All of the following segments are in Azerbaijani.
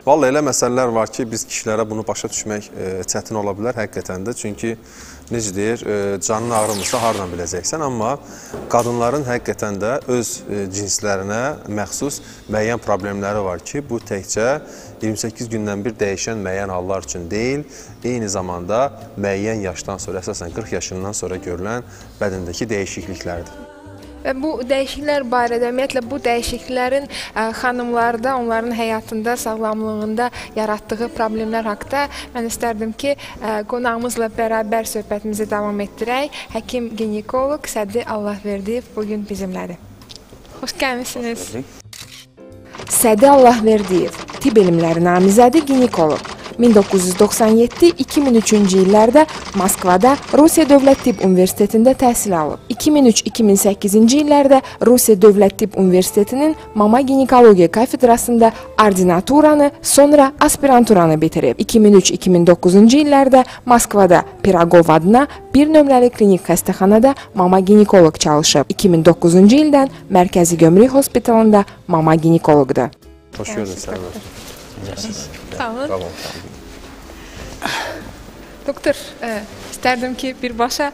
Vallahi elə məsələlər var ki, biz kişilərə bunu başa düşmək çətin ola bilər həqiqətən də. Çünki necə deyir, canın ağrımırsa haradan biləcəksən, amma qadınların həqiqətən də öz cinslərinə məxsus müəyyən problemləri var ki, bu təkcə 28 gündən bir dəyişən müəyyən hallar üçün deyil, eyni zamanda müəyyən yaşdan sonra, əsasən 40 yaşından sonra görülən bədəndəki dəyişikliklərdir. Və bu dəyişikliklər barədə, ümumiyyətlə bu dəyişikliklərin xanımlarda, onların həyatında, sağlamlığında yaratdığı problemlər haqqında mən istərdim ki, qonağımızla bərabər söhbətimizi davam etdirək. Həkim ginekoloq Sədi Allahverdiyev bugün bizimlədir. Xoş gəlmişsiniz. Sədi Allahverdiyev, tibb elmləri namizədi ginekoloq. 1997-2003-cü illərdə Moskvada Rusiya Dövlət Tibb Universitetində təhsil alıb. 2003-2008-ci illərdə Rusiya Dövlət Tibb Universitetinin Mama Ginekologiya kafedrasında ordinaturanı, sonra aspiranturanı bitirib. 2003-2009-cu illərdə Moskvada Piragov adına bir nömrəli klinik xəstəxanada mama ginekoloq çalışıb. 2009-cu ildən Mərkəzi Gömrük Hospitalında mama ginekoloqdur. Xoş gördük, sənə. Sağ olun. Doktor, istərdim ki, birbaşa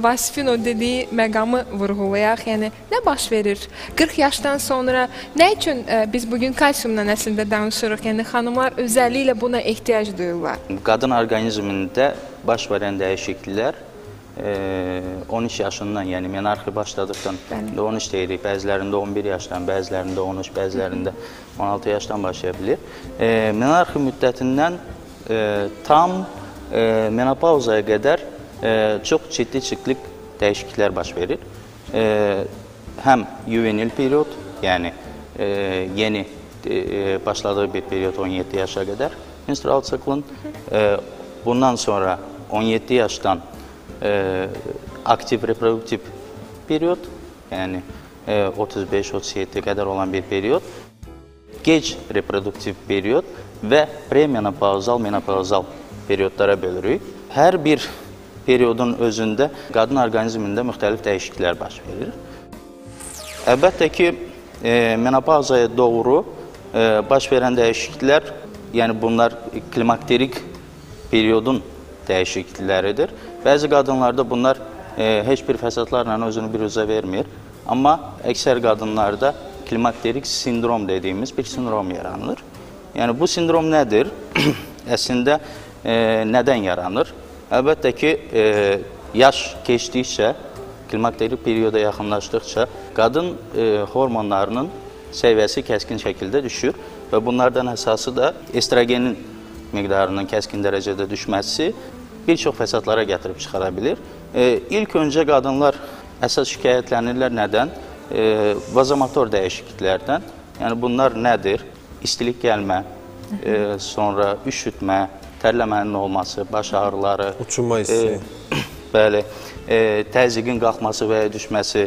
Vasifin o dediyi məqamı vurğulayaq. Yəni, nə baş verir? 40 yaşdan sonra nə üçün biz bugün kalsiumdan əslində danışırıq? Yəni, xanımlar özəlliklə buna ehtiyac duyurlar. Qadın orqanizmində baş verən dəyişikliklər 13 yaşından, yəni menarxi başladıqdan 13 deyirik, bəzilərində 11 yaşdan, bəzilərində 13, bəzilərində 16 yaşdan başlaya bilir. Menarxi müddətindən tam menopauzaya qədər çox ciddi siklik dəyişikliklər baş verir. Həm juvenil period, yəni yeni başladığı bir period 17 yaşa qədər menstrual siklin, bundan sonra 17 yaşdan aktiv reproduktiv period, yəni 35-37 qədər olan bir period, gec reproduktiv period və premenopauzal, menopauzal periodlara bölürük. Hər bir periodun özündə qadın orqanizmində müxtəlif dəyişikliklər baş verir. Əlbəttə ki, menopauzaya doğru baş verən dəyişikliklər, yəni bunlar klimakterik periodun dəyişiklikləridir. Bəzi qadınlarda bunlar heç bir fəsadlarla özünü biruzə vermir. Amma əksər qadınlarda klimakterik sindrom dediyimiz bir sindrom yaranır. Yəni bu sindrom nədir? Əslində nədən yaranır? Əlbəttə ki, yaş keçdikcə, klimakterik perioda yaxınlaşdıqca qadın hormonlarının səviyyəsi kəskin şəkildə düşür və bunlardan əsası da estrogenin miqdarının kəskin dərəcədə düşməsi bir çox fəsadlara gətirib çıxara bilir. İlk öncə qadınlar əsas şikayətlənirlər nədən? Vazomotor dəyişikliklərdən. Yəni bunlar nədir? İstilik gəlmə, sonra üşütmə, tərləmənin olması, baş ağrıları, uçunma hissi, bəli, təzyiqin qalxması və ya düşməsi,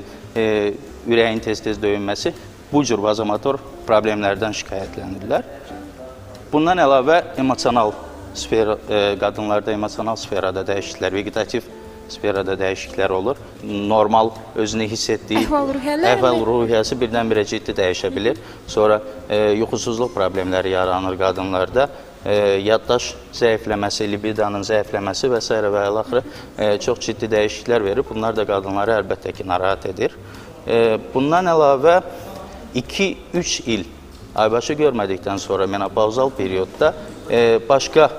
ürəyin tez-tez döyünməsi bu cür vazomotor problemlərdən şikayətlənirlər. Bundan əlavə emosional sfera, qadınlarda emosional sferada dəyişikliklər, vegetativ sferada dəyişikliklər olur. Normal özünü hiss etdiyi əhval-ruhiyyəsi birdən-birə ciddi dəyişə bilir. Sonra yuxusuzluq problemləri yaranır qadınlarda. Yaddaş zəifləməsi, libidanın zəifləməsi və s. və əlaxırı çox ciddi dəyişikliklər verir. Bunlar da qadınları əlbəttə ki, narahat edir. Bundan əlavə 2-3 il aybaşı görmədikdən sonra menopauzal periyodda başqa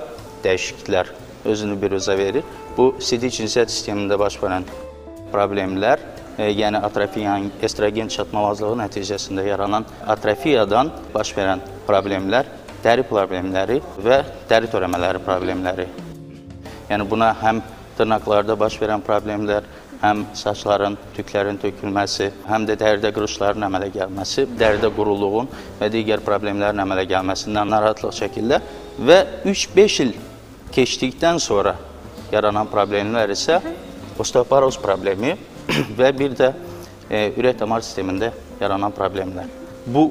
dəyişikliklər özünü biruzə verir. Bu, sidik cinsiyyət sistemində baş verən problemlər, yəni atrofiyan, estrogen çatmamazlığı nəticəsində yaranan atrofiyadan baş verən problemlər, dəri problemləri və dəri törəmələri problemləri. Yəni buna həm dırnaqlarda baş verən problemlər, həm saçların, tüklərin tökülməsi, həm də dəridə qırışların əmələ gəlməsi, dəridə quruluğun və digər problemlərin əmələ gəlməsindən narahatlıq çəkirlər və 3-5 il keçdikdən sonra yaranan problemlər isə osteoporoz problemi və bir də ürək-damar sistemində yaranan problemlər. Bu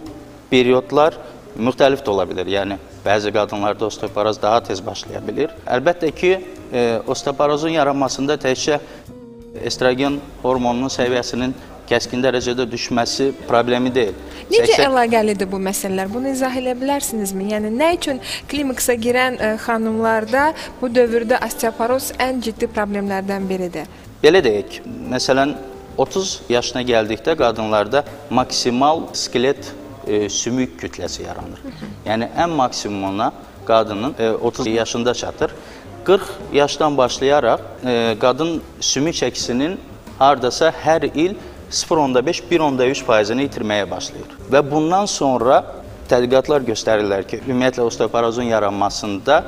periodlar müxtəlif də ola bilir, yəni bəzi qadınlarda osteoporoz daha tez başlaya bilir. Əlbəttə ki, osteoporozun yaranmasında təkcə estrogen hormonunun səviyyəsinin kəskin dərəcədə düşməsi problemi deyil. Necə əlaqəlidir bu məsələlər? Bunu izah edə bilərsinizmi? Yəni nə üçün kliniksə girən xanımlarda bu dövrdə osteoporoz ən ciddi problemlərdən biridir? Belə deyək, məsələn 30 yaşına gəldikdə qadınlarda maksimal skelet sümük kütləsi yaranır. Yəni ən maksimumuna qadının 30 yaşında çatır. 40 yaşdan başlayaraq qadın sümük çəkisinin hardasa hər il 0.5-1.3%-ni itirməyə başlayır. Və bundan sonra tədqiqatlar göstərirlər ki, ümumiyyətlə osteoporozun yaranmasında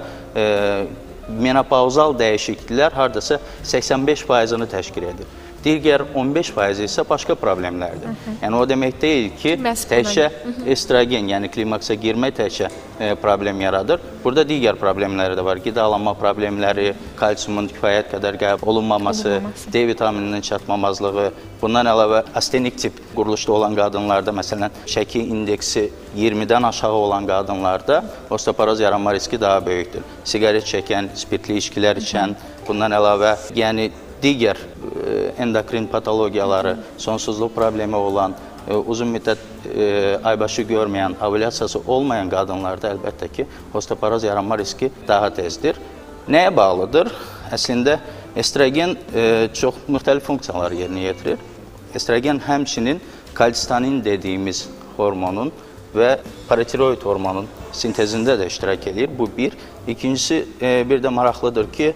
menopauzal dəyişikliklər hardasa 85%-ni təşkil edir. Digər 15% isə başqa problemlərdir. Yəni o demək deyil ki, təkcə estrogen, yəni klimaksa girmək təkcə problem yaradır. Burada digər problemləri də var. Qidalanma problemləri, kalsiumun kifayət qədər qəbul olunmaması, D vitamininin çatmamazlığı, bundan əlavə astenik tip quruluşda olan qadınlarda, məsələn, şəki indeksi 20-dən aşağı olan qadınlarda osteoporoz yaranma riski daha böyükdür. Siqaret çəkən, spirtli içkilər içən, bundan əlavə, yəni digər endokrin patologiyaları, sonsuzluq problemi olan, uzun müddət aybaşı görməyən, ovulyasiyası olmayan qadınlarda əlbəttə ki, osteoporoz yaranma riski daha tezdir. Nəyə bağlıdır? Əslində, estrogen çox müxtəlif funksiyalar yerinə yetirir. Estrogen həmçinin kalsitonin dediyimiz hormonun və paratiroid hormonun sintezində də iştirak edir. Bu bir. İkincisi, bir də maraqlıdır ki,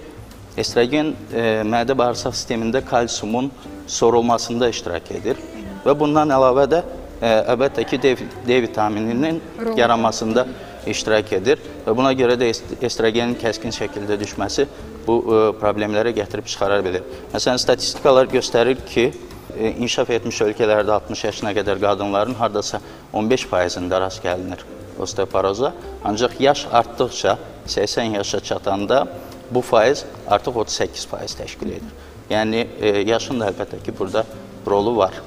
estrogen mədə-bağırsaq sistemində kalsiumun sorulmasında iştirak edir və bundan əlavə də əlbəttə ki, D vitamininin yaranmasında iştirak edir və buna görə də estrogenin kəskin şəkildə düşməsi bu problemlərə gətirib çıxara bilir. Məsələn, statistikalar göstərir ki, inkişaf etmiş ölkələrdə 60 yaşına qədər qadınların hardasa 15%-də rast gəlinir osteoporoza, ancaq yaş artdıqca 80 yaşa çatanda bu faiz artıq 38% təşkil edir. Yəni, yaşın da əlbəttə ki, burada rolu var.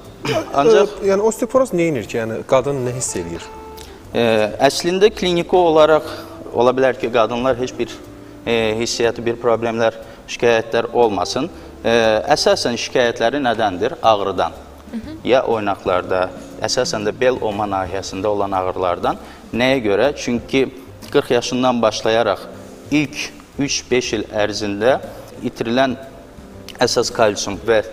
Ancaq, yəni, osteoporoz nə edir ki, yəni, qadın nə hiss edir? Əslində, kliniki olaraq ola bilər ki, qadınlar heç bir hissiyyatı, bir problemlər, şikayətlər olmasın. Əsasən şikayətləri nədəndir? Ağrıdan. Ya oynaqlarda, əsasən də bel oma nahiyəsində olan ağrılardan. Nəyə görə? Çünki 40 yaşından başlayaraq ilk 3-5 il ərzində itirilən əsas kalsium və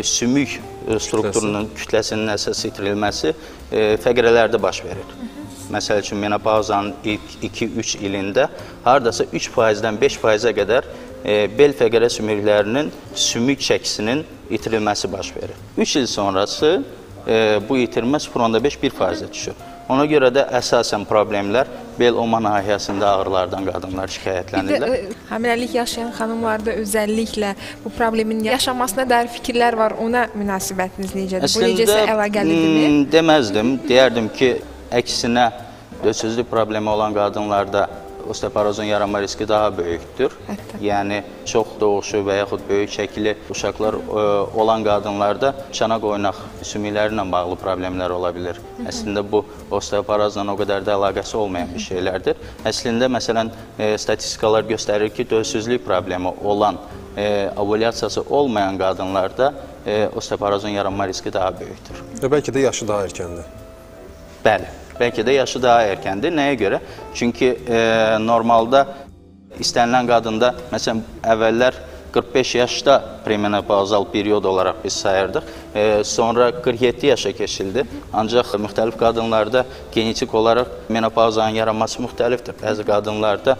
sümük strukturunun kütləsinin əsas itirilməsi fəqrələrdə baş verir. Məsəl üçün, menopauzanın ilk 2-3 ilində hardasa 3%-dən 5%-ə qədər bel fəqrə sümüklərinin sümük çəkisinin itirilməsi baş verir. 3 il sonrası bu itirmə 0.5-1%-ə düşür. Ona görə də əsasən problemlər bel oma nahiyəsində ağrılardan qadınlar şikayətlənirlər. Bir də hamiləlik yaşayan xanımlarda özəlliklə bu problemin yaşamasına dair fikirlər var. Ona münasibətiniz necədir? Bu necəsə əlaqəlidirmi? Əslində, deməzdim. Deyərdim ki, əksinə dözsüzlük problemi olan qadınlarda osteoporozun yaranma riski daha böyükdür. Yəni, çox doğuşu və yaxud böyük şəkilli uşaqlar olan qadınlarda çanaq oynaq sümükləri ilə bağlı problemlər ola bilir. Əslində, bu osteoporozla o qədər də əlaqəsi olmayan bir şeylərdir. Əslində, məsələn, statistikalar göstərir ki, dözsüzlük problemi olan, ovulyasiyası olmayan qadınlarda osteoporozun yaranma riski daha böyükdür. Və bəlkə də yaşı daha erkəndir. Bəli. Bəlkə də yaşı daha erkəndir. Nəyə görə? Çünki normalda istənilən qadında, məsələn, əvvəllər 45 yaşda premenopauzal period olaraq biz sayırdıq. Sonra 47 yaşa keçildi. Ancaq müxtəlif qadınlarda genetik olaraq menopauzanın yaranması müxtəlifdir. Bəzi qadınlarda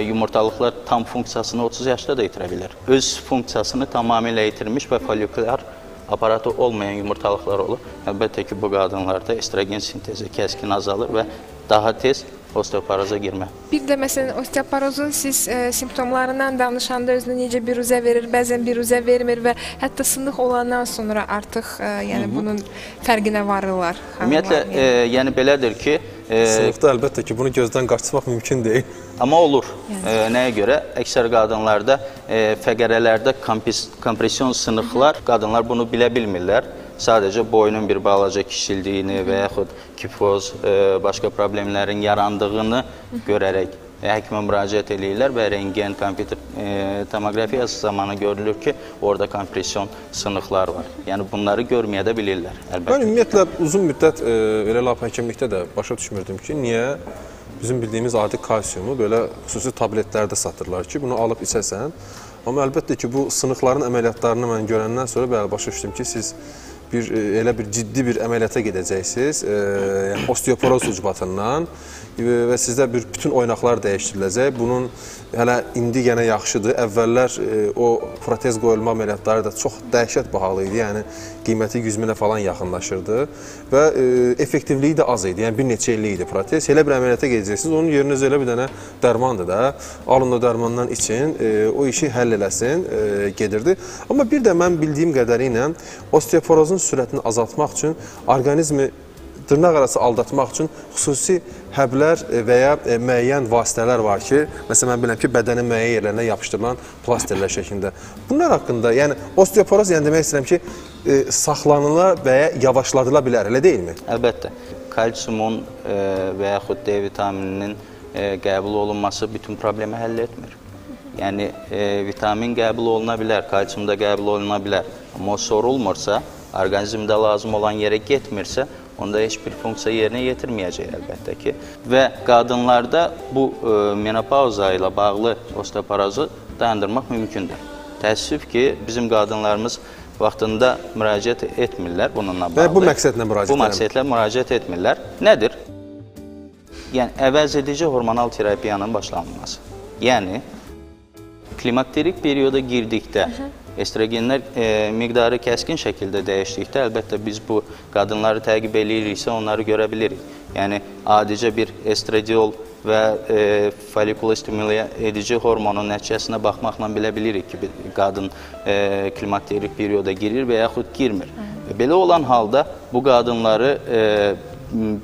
yumurtalıqlar tam funksiyasını 30 yaşda da itirə bilir. Öz funksiyasını tamamilə itirmiş və folikulyar aparatı olmayan yumurtalıqlar olur. Əlbəttə ki, bu qadınlarda estrogen sintezi kəskin azalır və daha tez osteoporoza girmə. Bir də məsələn, osteoporozun siz simptomlarından danışanda özünə necə biruzə verir, bəzən biruzə vermir və hətta sınıq olandan sonra artıq bunun fərqinə varırlar. Ümumiyyətlə, yəni belədir ki, sınıqda əlbəttə ki, bunu gözdən qaçırmaq mümkün deyil. Amma olur. Nəyə görə? Əksər qadınlarda fəqərələrdə kompression sınıqlar, qadınlar bunu bilə bilmirlər. Sadəcə boynun bir balaca kiçildiyini və yaxud kifoz, başqa problemlərin yarandığını görərək həkimə müraciət edirlər və rentgen, kompüter tomografiyası zamanı görülür ki, orada kompression sınıqlar var. Yəni bunları görməyə də bilirlər, əlbəttə. Mən ümumiyyətlə uzun müddət elə lap həkimlikdə də başa düşmürdüm ki, niyə bizim bildiyimiz adi kalsiumu belə xüsusi tabletlərdə satırlar ki, bunu alıb içəsən. Amma əlbəttə ki, bu sınıqların əməliyyatlarını mən görəndən sonra bəli başa düşdüm ki, siz elə bir ciddi bir əməliyyata gedəcəksiniz, yəni osteoporoz ucbatından və sizdə bütün oynaqlar dəyişdiriləcək. Bunun hələ indi yenə yaxşıdır. Əvvəllər o protez qoyulma əməliyyatları da çox dəhşət bahalı idi. Yəni qiyməti 100 minə falan yaxınlaşırdı və effektivliyi də az idi. Yəni bir neçə illik idi protez. Elə bir əməliyyata gedəcəksiniz. Onun yerinə elə bir dənə dərmandır da. Alın o dərmandan için o işi həll eləsin gedirdi. Amma bir də mən bildiyim qədərilə osteoporozun sürətini azaltmaq üçün orqanizmi dırnaq arası aldatmaq üçün xüsusi həblər və ya müəyyən vasitələr var ki, məsələn, mən biləm ki, bədənin müəyyən yerlərinə yapışdırılan plasterlər şəklində. Bunlar haqqında, yəni osteoporoz, yəni demək istəyirəm ki, saxlanıla və ya yavaşladıla bilər, elə deyilmi? Əlbəttə. Kalsiumun və yaxud D vitamininin qəbul olunması bütün problemi həll etmir. Yəni, vitamin qəbul oluna bilər, kalsium da qəbul oluna bilər. Amma o sorulmursa, orqanizmdə lazım olan yerə getmirsə, onda heç bir funksiya yerinə yetirməyəcək əlbəttə ki. Və qadınlarda bu menopauza ilə bağlı osteoporozu dayandırmaq mümkündür. Təəssüf ki, bizim qadınlarımız vaxtında müraciət etmirlər bununla bağlı. Və bu məqsədlə müraciət Bu məqsədlə müraciət etmirlər. Nədir? Yəni, əvəz edici hormonal terapiyanın başlanılması. Yəni, klimakterik perioda girdikdə, estrogenlər miqdarı kəskin şəkildə dəyişdikdə, əlbəttə biz bu qadınları təqib eləyiriksə, onları görə bilirik. Yəni, adicə bir estradiol və folikula stimulə edici hormonun nəticəsinə baxmaqla bilə bilirik ki, qadın klimakterik perioda girir və yaxud girmir. Belə olan halda bu qadınları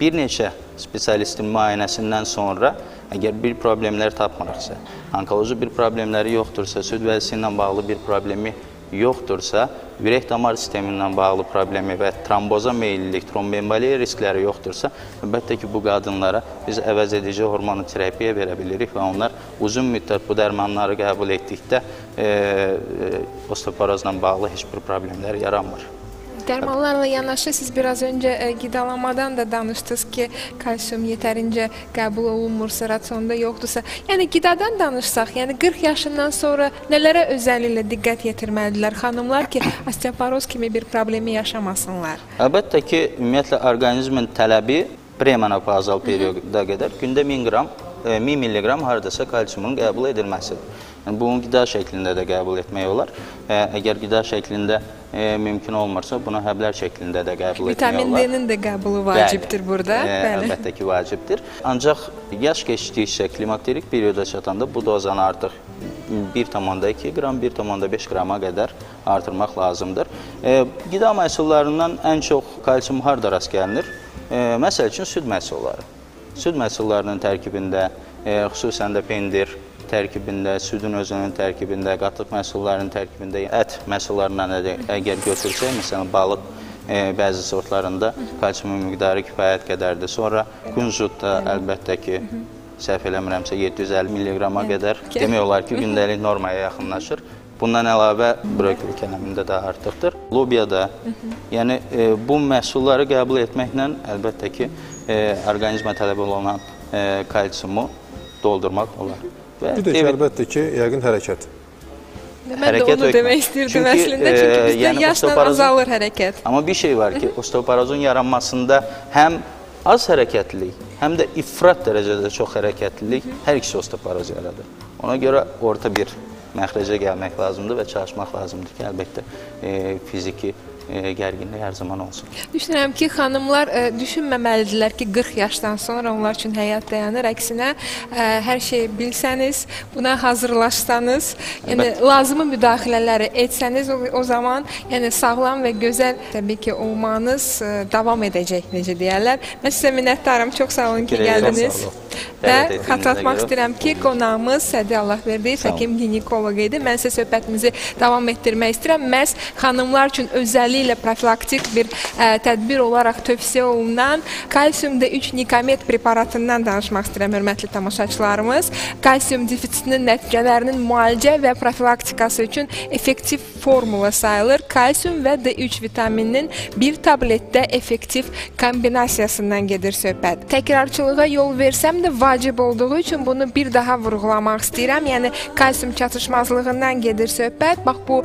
bir neçə spesialistin müayinəsindən sonra, əgər bir problemlər tapmırıqsa, onkoloji bir problemləri yoxdursa, süd vəzisi ilə bağlı bir problemi yoxdursa, ürək-damar sistemindən bağlı problemi və tromboza meyillilik, tromboemboliya riskləri yoxdursa, əlbəttə ki, bu qadınlara biz əvəz edici hormonu terapiya verə bilirik və onlar uzun müddət bu dərmanları qəbul etdikdə osteoporozla bağlı heç bir problemlər yaranmır. Dərmanlarla yanaşı siz biraz öncə qidalamadan da danışdınız ki, kalsium yetərincə qəbul olunmursa, rasionda yoxdursa. Yəni qidadan danışsaq, yəni 40 yaşından sonra nələrə özəlliklə diqqət yetirməlidirlər xanımlar ki, osteoporoz kimi bir problemi yaşamasınlar? Əlbəttə ki, ümumiyyətlə orqanizmin tələbi premenopazal perioda qədər gündə 1000 milliqram haradasa kalsiumun qəbul edilməsidir. Yəni, bunu qida şəklində də qəbul etmək olar. Əgər qida şəklində mümkün olmursa, bunu həblər şəklində də qəbul etmək olar. Vitamin D-nin də qəbulu vacibdir burada. Əlbəttə ki, vacibdir. Ancaq yaş keçdikcə, klimakterik perioda çatanda bu dozanı artıq 1,2 qram, 1,5 qrama qədər artırmaq lazımdır. Qida məhsullarından ən çox kalsium harda rast gəlinir? Məsəl üçün, süd məhsulları. Süd məhsullarının tərkibində, xüsusən də pendir tərkibində, südün özünün tərkibində, qatıq məhsullarının tərkibində, ət məhsullarından əgər götürsək, məsələn, balıq bəzi sortlarında kalsiumun miqdarı kifayət qədərdir. Sonra kunjutda əlbəttə ki, səhv eləmirəmsə 750 milliqrama qədər demək olar ki, gündəlik normaya yaxınlaşır. Bundan əlavə brokoli kələmində də artıqdır. Lobiyada, yəni bu məhsulları qəbul etməklə əlbəttə ki, orqanizmə tələb olunan kalsiumu doldurmaq olar. Bir də ki, əlbəttə ki, yəqin hərəkət. Mən də onu demək istirdim əslində, çünki bizdə yaşla azalır hərəkət. Amma bir şey var ki, osteoporozun yaranmasında həm az hərəkətlilik, həm də ifrat dərəcədə çox hərəkətlilik hər ikisi osteoporoz yaradır. Ona görə orta bir məxrəcə gəlmək lazımdır və çalışmaq lazımdır ki, əlbəttə fiziki gərginlik hər zaman olsun. Düşünürəm ki, xanımlar düşünməməlidirlər ki, 40 yaşdan sonra onlar üçün həyat dayanır. Əksinə, hər şeyi bilsəniz, buna hazırlaşsanız, yəni lazımı müdaxilələri etsəniz, o zaman yəni sağlam və gözəl təbii ki, olmanız davam edəcək, necə deyərlər. Mən sizə minnətdarım, çox sağ olun ki, gəldiniz. Və xatırlatmaq istəyirəm ki, qonağımız Sədi Allahverdiyev həkim ginekoloq idi. Mən sizə söhbətimizi davam etdirmək istəyirəm. Məhz xanımlar üçün özəlliklə özəlliyi ilə profilaktik bir tədbir olaraq tövsiyə olunan kalsium D3 Nikamet preparatından danışmaq istəyirəm, hörmətli tamaşaçılarımız. Kalsium defisitinin nəticələrinin müalicə və profilaktikası üçün effektiv formula sayılır. Kalsium və D3 vitamininin bir tabletdə effektiv kombinasiyasından gedir söhbət. Təkrarçılığa yol versəm də vacib olduğu üçün bunu bir daha vurğulamaq istəyirəm. Yəni kalsium çatışmazlığından gedir söhbət. Bax bu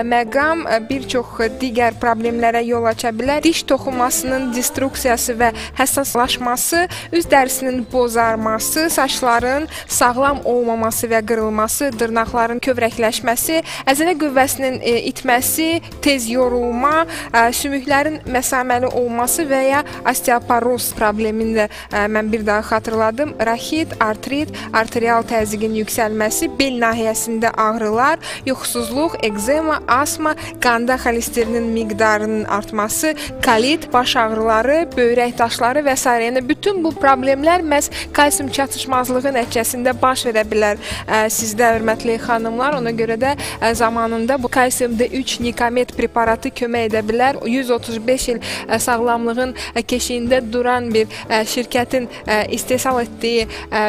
məqam bir çox digər problemlərə yol aça bilər. Diş toxunmasının destruksiyası və həssaslaşması, üz dərisinin bozarması, saçların sağlam olmaması və qırılması, dırnaqların kövrəkləşməsi, əzələ qüvvəsinin itməsi, tez yorulma, sümüklərin məsaməli olması və ya osteoporoz problemini də mən bir daha xatırladım. Rahit, artrit, arterial təzyiqin yüksəlməsi, bel nahiyəsində ağrılar, yuxusuzluq, ekzema, asma, qanda xolesterinin miqdarının artması, kolit, baş ağrıları, böyrək daşları və s. Yəni bütün bu problemlər məhz kalsium çatışmazlığı nəticəsində baş verə bilər sizdə, hörmətli xanımlar. Ona görə də zamanında bu kalsium D3 Nikamet preparatı kömək edə bilər. 135 il sağlamlığın keşiyində duran bir şirkətin istehsal etdiyi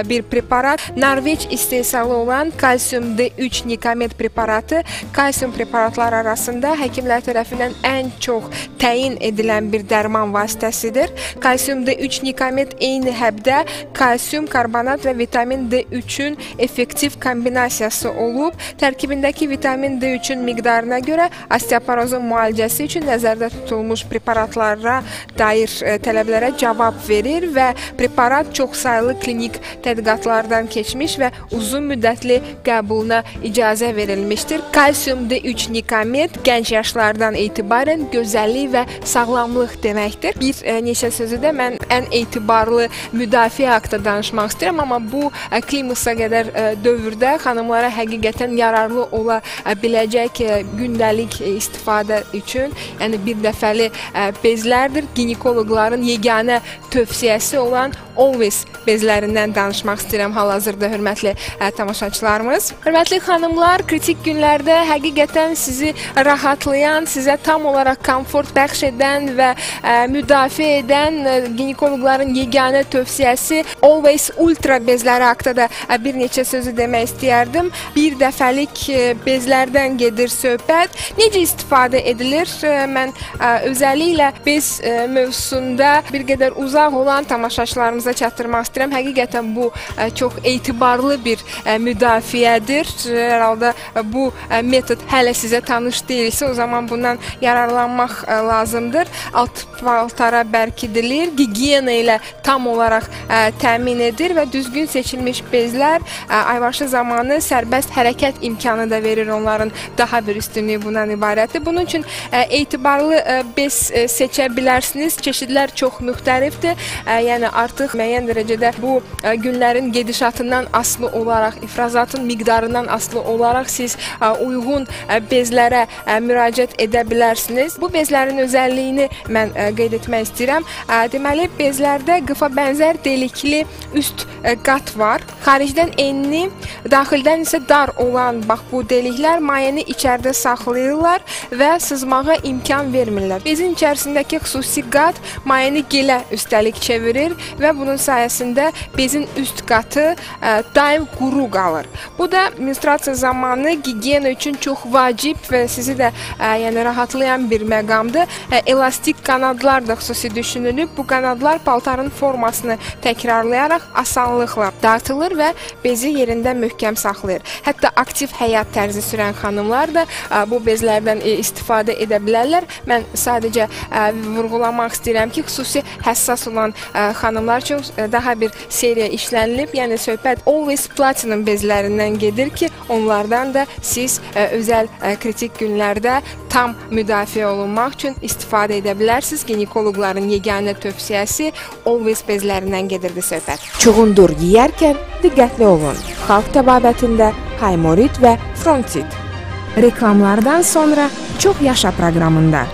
bir preparat. Norveç istehsalı olan kalsium D3 Nikamet preparatı kalsium preparatları arasında həkimlər tərəfindən ən çox təyin edilən bir dərman vasitəsidir. Kalsium D3 Nikamet eyni həbdə kalsium, karbonat və vitamin D3-ün effektiv kombinasiyası olub. Tərkibindəki vitamin D3-ün miqdarına görə osteoporozun müalicəsi üçün nəzərdə tutulmuş preparatlara dair tələblərə cavab verir və preparat çoxsaylı klinik tədqiqatlardan keçmiş və uzun müddətli qəbuluna icazə verilmişdir. Kalsium D3 Nikamet gənc yaşlardan etibarən gözəllik və sağlamlıq deməkdir. Bir neçə sözü də mən ən etibarlı müdafiə haqqında danışmaq istəyirəm, amma bu klimasa qədər dövrdə xanımlara həqiqətən yararlı ola biləcək gündəlik istifadə üçün, yəni bir dəfəli bezlərdir. Ginekoloqların yeganə tövsiyəsi olan Always bezlərindən danışmaq istəyirəm hal-hazırda, hörmətli tamaşaçılarımız. Hörmətli xanımlar, kritik günlərdə həqiqətən sizi rahatlayan, sizə tam olaraq komfort bəxş edən və müdafiə edən ginekoloqların yeganə tövsiyəsi Always Ultra bezləri haqqında da bir neçə sözü demək istəyərdim. Bir dəfəlik bezlərdən gedir söhbət. Necə istifadə edilir? Mən özəlliklə bez mövzusunda bir qədər uzaq olan tamaşaçılarımıza çatdırmaq istəyirəm. Həqiqətən bu çox etibarlı bir müdafiədir. Hər halda bu metod hələ sizə tanış deyilsə, o zaman bundan yararlanmaq lazımdır. Alt paltara bərkidilir, gigiyena ilə tam olaraq təmin edir və düzgün seçilmiş bezlər aybaşı zamanı sərbəst hərəkət imkanı da verir, onların daha bir üstünlüyü bundan ibarətdir. Bunun üçün etibarlı bez seçə bilərsiniz. Çeşidlər çox müxtəlifdir. Yəni artıq müəyyən dərəcədə bu günlərin gedişatından asılı olaraq, ifrazatın miqdarından asılı olaraq siz uyğun bezlərə müraciət edə bilərsiniz. Bu bezlərin özəlliyini mən qeyd etmək istəyirəm. Deməli, bezlərdə qıfa bənzər delikli üst qat var. Xaricdən enli, daxildən isə dar olan bax bu deliklər mayəni içəridə saxlayırlar və sızmağa imkan vermirlər. Bezin içərisindəki xüsusi qat mayəni gilə üstəlik çevirir və bunun sayəsində bezin üst qatı daim quru qalır. Bu da menstruasiya zamanı gigiyena üçün çox vacib və sizi də yəni rahatlayan bir məqamdır. Elastik qanadlar da xüsusi düşünülüb. Bu qanadlar paltarın formasını təkrarlayaraq asanlıqla dartılır və bezi yerində möhkəm saxlayır. Hətta aktiv həyat tərzi sürən xanımlar da bu bezlərdən istifadə edə bilərlər. Mən sadəcə vurğulamaq istəyirəm ki, xüsusi həssas olan xanımlar üçün daha bir seriya işlənilib. Yəni söhbət Always Platinum bezlərindən gedir ki, onlardan da siz özəl kritik günlərdə tam müdafiə olunmaq üçün istifadə edə bilərsiniz. Ginekoloqların yeganə tövsiyəsi Always bezlərindən gedirdi söhbət. Çuğundur yeyərkən diqqətli olun. Xalq təbabətində Haymorit və Frontit. Reklamlardan sonra çox yaşa proqramında.